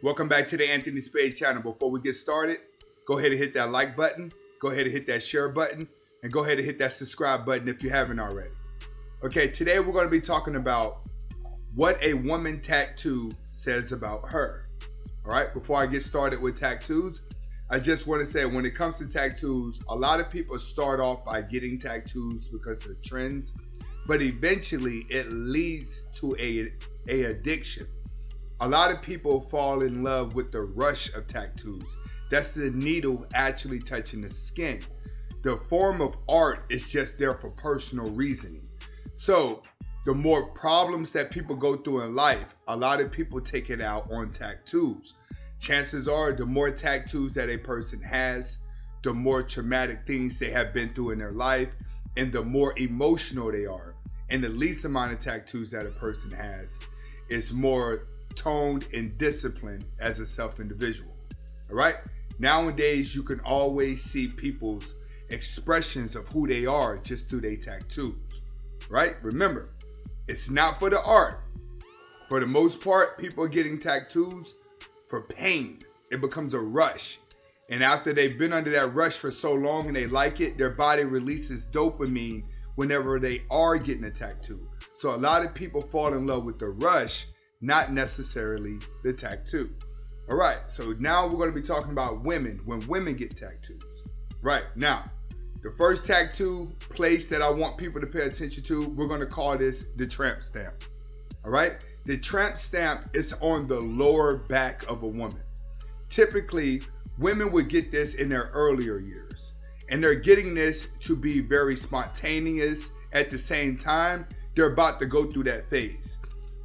Welcome back to the Anthony Spade channel. Before we get started, go ahead and hit that like button, go ahead and hit that share button, and go ahead and hit that subscribe button if you haven't already. Okay, today we're going to be talking about what a woman tattoo says about her. All right, before I get started with tattoos, I just want to say when it comes to tattoos, a lot of people start off by getting tattoos because of trends, but eventually it leads to a addiction. A lot of people fall in love with the rush of tattoos. That's the needle actually touching the skin. The form of art is just there for personal reasoning. So the more problems that people go through in life, a lot of people take it out on tattoos. Chances are the more tattoos that a person has, the more traumatic things they have been through in their life, and the more emotional they are. And the least amount of tattoos that a person has is more toned and disciplined as a self-individual. All right, nowadays you can always see people's expressions of who they are just through their tattoos. Right, remember, it's not for the art. For the most part, people are getting tattoos for pain. It becomes a rush, and after they've been under that rush for so long and they like it, their body releases dopamine whenever they are getting a tattoo. So a lot of people fall in love with the rush, not necessarily the tattoo. All right, so now we're going to be talking about women, when women get tattoos. Right, now, the first tattoo place that I want people to pay attention to, we're going to call this the tramp stamp. All right, the tramp stamp is on the lower back of a woman. Typically, women would get this in their earlier years, and they're getting this to be very spontaneous. At the same time, they're about to go through that phase.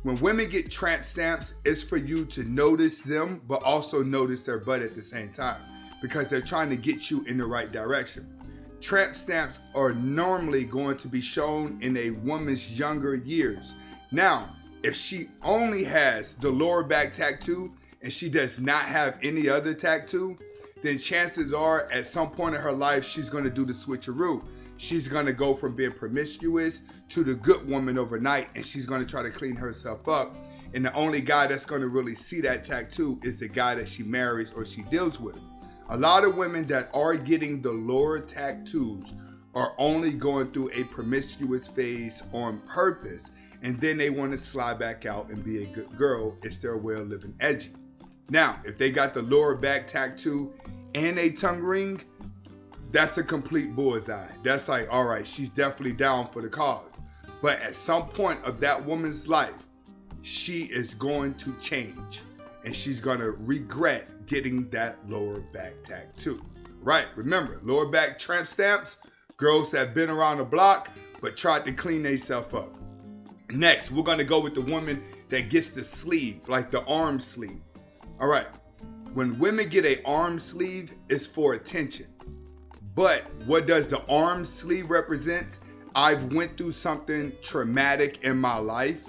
When women get tramp stamps, it's for you to notice them, but also notice their butt at the same time, because they're trying to get you in the right direction. Tramp stamps are normally going to be shown in a woman's younger years. Now, if she only has the lower back tattoo and she does not have any other tattoo, then chances are at some point in her life, she's going to do the switcheroo. She's going to go from being promiscuous to the good woman overnight, and she's going to try to clean herself up. And the only guy that's going to really see that tattoo is the guy that she marries or she deals with. A lot of women that are getting the lower tattoos are only going through a promiscuous phase on purpose, and then they want to slide back out and be a good girl. It's their way of living edgy. Now, if they got the lower back tattoo and a tongue ring, that's a complete bullseye. That's like, all right, she's definitely down for the cause. But at some point of that woman's life, she is going to change, and she's going to regret getting that lower back tattoo. Right, remember, lower back tramp stamps, girls that have been around the block but tried to clean themselves up. Next, we're going to go with the woman that gets the sleeve, like the arm sleeve. All right, when women get an arm sleeve, it's for attention. But what does the arm sleeve represent? I've went through something traumatic in my life,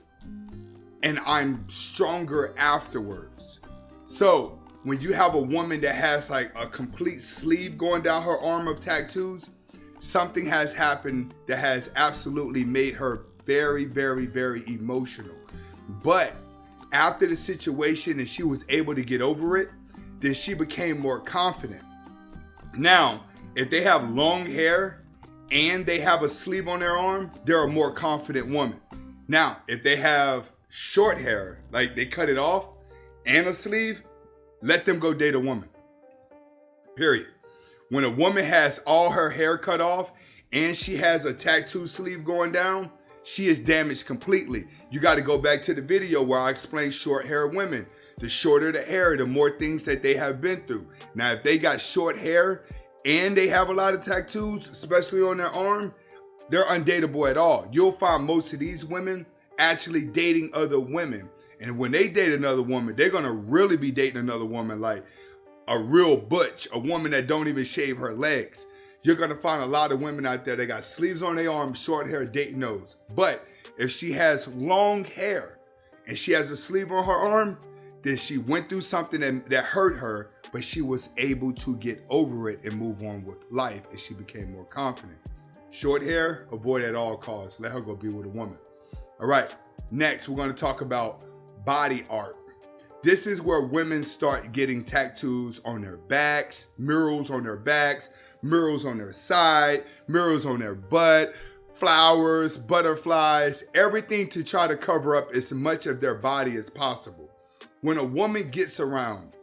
and I'm stronger afterwards. So when you have a woman that has like a complete sleeve going down her arm of tattoos, something has happened that has absolutely made her very, very, very emotional. But after the situation and she was able to get over it, then she became more confident. Now, if they have long hair and they have a sleeve on their arm, they're a more confident woman. Now, if they have short hair, like they cut it off and a sleeve, let them go date a woman. Period. When a woman has all her hair cut off and she has a tattoo sleeve going down, she is damaged completely. You got to go back to the video where I explained short hair women. The shorter the hair, the more things that they have been through. Now, if they got short hair and they have a lot of tattoos, especially on their arm, they're undateable at all. You'll find most of these women actually dating other women. And when they date another woman, they're going to really be dating another woman like a real butch, a woman that don't even shave her legs. You're going to find a lot of women out there that got sleeves on their arms, short hair, dating those. But if she has long hair and she has a sleeve on her arm, then she went through something that hurt her, but she was able to get over it and move on with life, and she became more confident. Short hair, avoid at all costs. Let her go be with a woman. All right, next we're going to talk about body art. This is where women start getting tattoos on their backs, murals on their backs, murals on their side, murals on their butt, flowers, butterflies, everything to try to cover up as much of their body as possible. When a woman gets around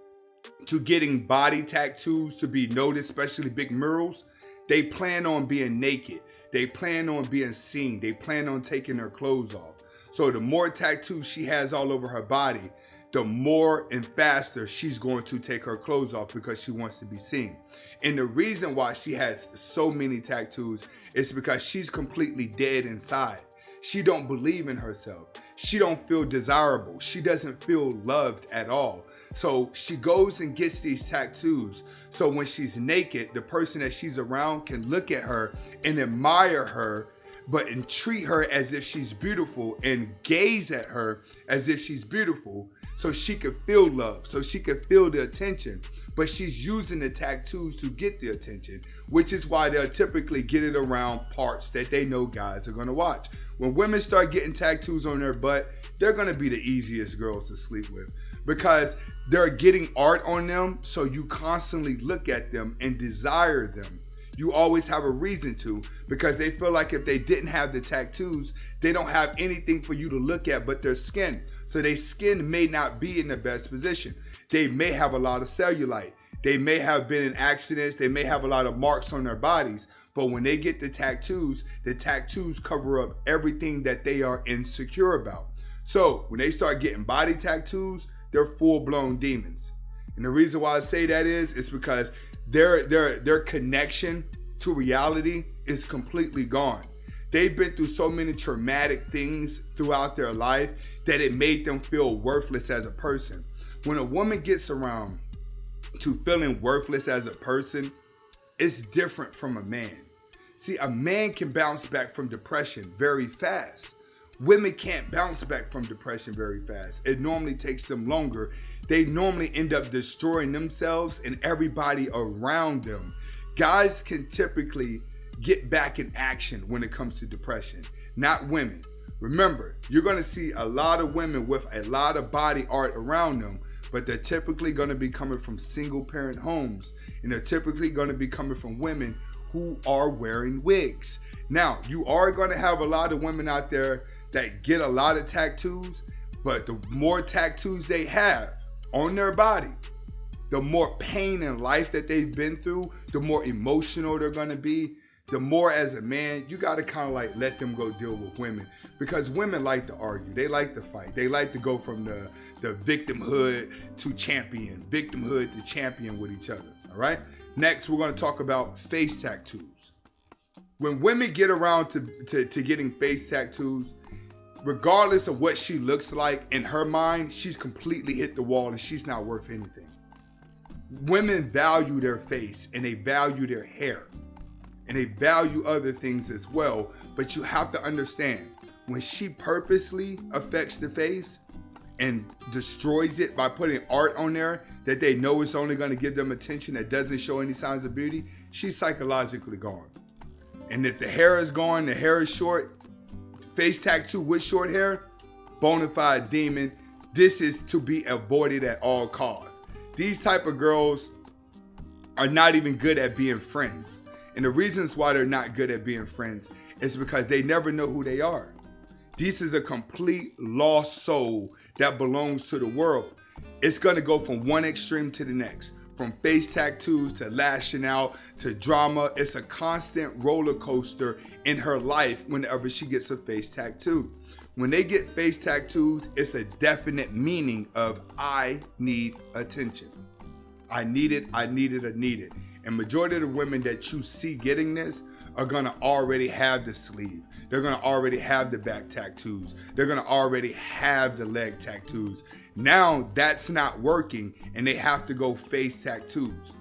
to getting body tattoos to be noticed, especially big murals, they plan on being naked. They plan on being seen. They plan on taking their clothes off. So the more tattoos she has all over her body, the more and faster she's going to take her clothes off because she wants to be seen. And the reason why she has so many tattoos is because she's completely dead inside. She don't believe in herself. She don't feel desirable. She doesn't feel loved at all. So she goes and gets these tattoos. So when she's naked, the person that she's around can look at her and admire her, and treat her as if she's beautiful and gaze at her as if she's beautiful, so she could feel love, so she could feel the attention. But she's using the tattoos to get the attention, which is why they'll typically get it around parts that they know guys are gonna watch. When women start getting tattoos on their butt, they're gonna be the easiest girls to sleep with because they're getting art on them, so you constantly look at them and desire them. You always have a reason to, because they feel like if they didn't have the tattoos, they don't have anything for you to look at but their skin. So their skin may not be in the best position. They may have a lot of cellulite. They may have been in accidents. They may have a lot of marks on their bodies. But when they get the tattoos cover up everything that they are insecure about. So when they start getting body tattoos, they're full-blown demons. And the reason why I say that is because their connection to reality is completely gone. They've been through so many traumatic things throughout their life that it made them feel worthless as a person. When a woman gets around to feeling worthless as a person, it's different from a man. See, a man can bounce back from depression very fast. Women can't bounce back from depression very fast. It normally takes them longer. They normally end up destroying themselves and everybody around them. Guys can typically get back in action when it comes to depression, not women. Remember, you're going to see a lot of women with a lot of body art around them, but they're typically going to be coming from single parent homes, and they're typically going to be coming from women who are wearing wigs. Now, you are going to have a lot of women out there that get a lot of tattoos, but the more tattoos they have on their body, the more pain in life that they've been through, the more emotional they're going to be. The more as a man, you got to kind of like let them go deal with women, because women like to argue. They like to fight. They like to go from the victimhood to champion, with each other. All right. Next, we're going to talk about face tattoos. When women get around to getting face tattoos, regardless of what she looks like, in her mind, she's completely hit the wall and she's not worth anything. Women value their face and they value their hair and they value other things as well. But you have to understand, when she purposely affects the face and destroys it by putting art on there that they know is only going to give them attention, that doesn't show any signs of beauty, she's psychologically gone. And if the hair is gone, the hair is short, face tattoo with short hair, bona fide demon. This is to be avoided at all costs. These type of girls are not even good at being friends. And the reasons why they're not good at being friends is because they never know who they are. This is a complete lost soul that belongs to the world. It's going to go from one extreme to the next. From face tattoos to lashing out to drama. It's a constant roller coaster in her life whenever she gets a face tattoo. When they get face tattoos, it's a definite meaning of I need attention. I need it. And majority of the women that you see getting this are going to already have the sleeve. They're going to already have the back tattoos. They're going to already have the leg tattoos. Now that's not working and they have to go face tattoos.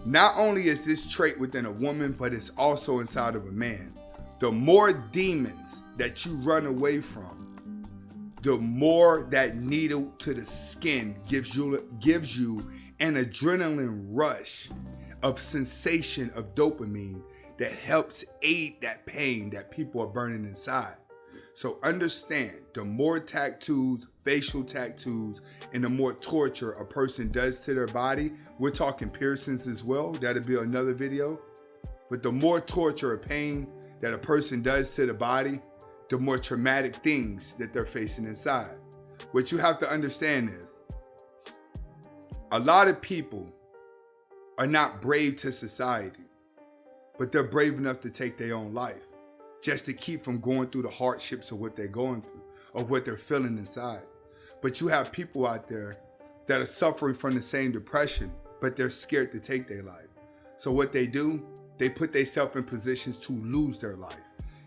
Not only is this trait within a woman, but it's also inside of a man. The more demons that you run away from, the more that needle to the skin gives you an adrenaline rush of sensation of dopamine that helps aid that pain that people are burning inside. So understand, the more tattoos, facial tattoos, and the more torture a person does to their body, we're talking piercings as well, that'll be another video. But the more torture or pain that a person does to the body, the more traumatic things that they're facing inside. What you have to understand is, a lot of people are not brave to society, but they're brave enough to take their own life, just to keep from going through the hardships of what they're going through, or what they're feeling inside. But you have people out there that are suffering from the same depression, but they're scared to take their life. So what they do, they put themselves in positions to lose their life.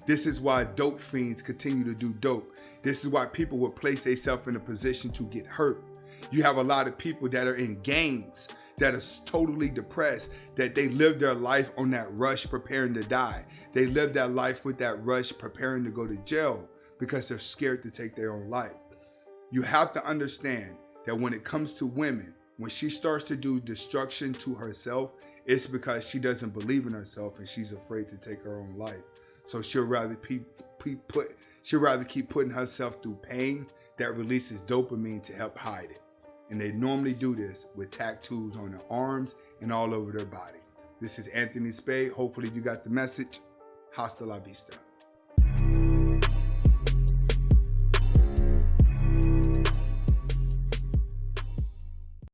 This is why dope fiends continue to do dope. This is why people will place themselves in a position to get hurt. You have a lot of people that are in gangs that are totally depressed, that they live their life on that rush preparing to die. They live that life with that rush preparing to go to jail because they're scared to take their own life. You have to understand that when it comes to women, when she starts to do destruction to herself, it's because she doesn't believe in herself and she's afraid to take her own life. So she'll rather keep putting herself through pain that releases dopamine to help hide it. And they normally do this with tattoos on their arms and all over their body. This is Anthony Spade. Hopefully you got the message. Hasta la vista.